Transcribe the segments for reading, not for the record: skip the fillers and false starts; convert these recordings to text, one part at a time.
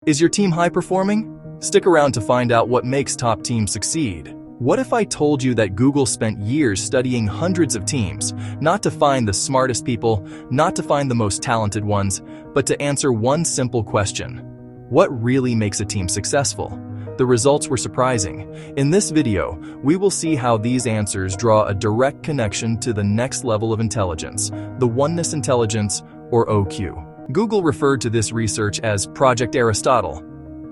Is your team high-performing? Stick around to find out what makes top teams succeed. What if I told you that Google spent years studying hundreds of teams, not to find the smartest people, not to find the most talented ones, but to answer one simple question: what really makes a team successful? The results were surprising. In this video, we will see how these answers draw a direct connection to the next level of intelligence, the Oneness Intelligence, or OQ. Google referred to this research as Project Aristotle.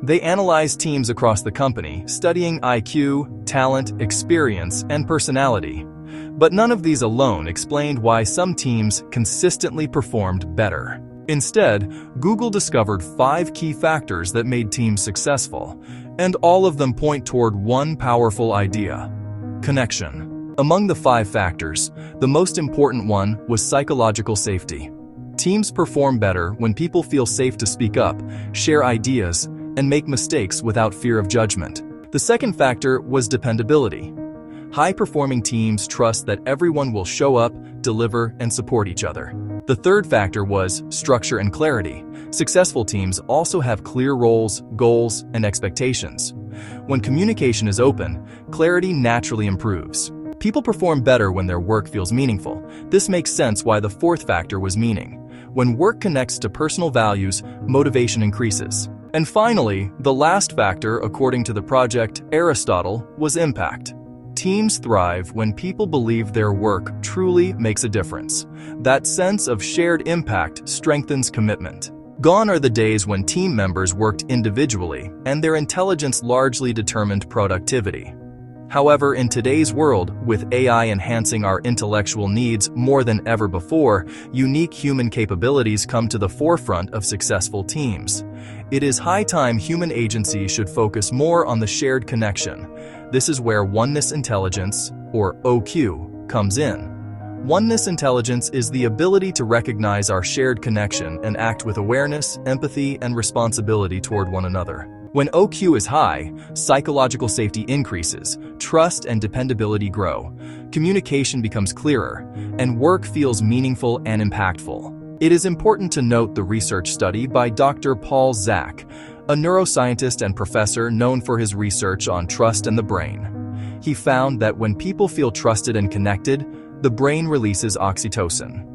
They analyzed teams across the company, studying IQ, talent, experience, and personality. But none of these alone explained why some teams consistently performed better. Instead, Google discovered 5 key factors that made teams successful, and all of them point toward one powerful idea: connection. Among the 5 factors, the most important one was psychological safety. Teams perform better when people feel safe to speak up, share ideas, and make mistakes without fear of judgment. The second factor was dependability. High-performing teams trust that everyone will show up, deliver, and support each other. The third factor was structure and clarity. Successful teams also have clear roles, goals, and expectations. When communication is open, clarity naturally improves. People perform better when their work feels meaningful. This makes sense why the fourth factor was meaning. When work connects to personal values, motivation increases. And finally, the last factor, according to the Project Aristotle, was impact. Teams thrive when people believe their work truly makes a difference. That sense of shared impact strengthens commitment. Gone are the days when team members worked individually and their intelligence largely determined productivity. However, in today's world, with AI enhancing our intellectual needs more than ever before, unique human capabilities come to the forefront of successful teams. It is high time human agency should focus more on the shared connection. This is where Oneness Intelligence, or OQ, comes in. Oneness Intelligence is the ability to recognize our shared connection and act with awareness, empathy, and responsibility toward one another. When OQ is high, psychological safety increases, trust and dependability grow, communication becomes clearer, and work feels meaningful and impactful. It is important to note the research study by Dr. Paul Zak, a neuroscientist and professor known for his research on trust and the brain. He found that when people feel trusted and connected, the brain releases oxytocin.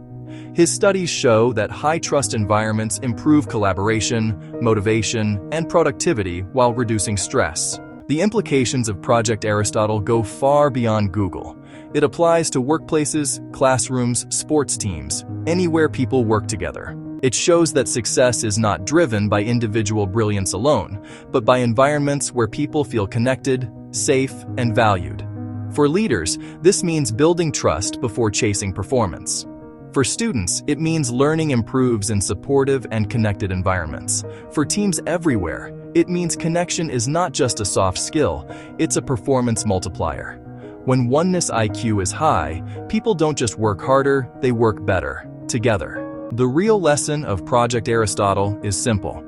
His studies show that high-trust environments improve collaboration, motivation, and productivity while reducing stress. The implications of Project Aristotle go far beyond Google. It applies to workplaces, classrooms, sports teams, anywhere people work together. It shows that success is not driven by individual brilliance alone, but by environments where people feel connected, safe, and valued. For leaders, this means building trust before chasing performance. For students, it means learning improves in supportive and connected environments. For teams everywhere, it means connection is not just a soft skill, it's a performance multiplier. When Oneness IQ is high, people don't just work harder, they work better, together. The real lesson of Project Aristotle is simple.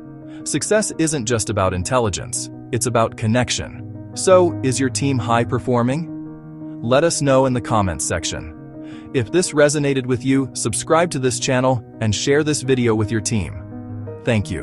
Success isn't just about intelligence, it's about connection. So, is your team high-performing? Let us know in the comments section. If this resonated with you, subscribe to this channel and share this video with your team. Thank you.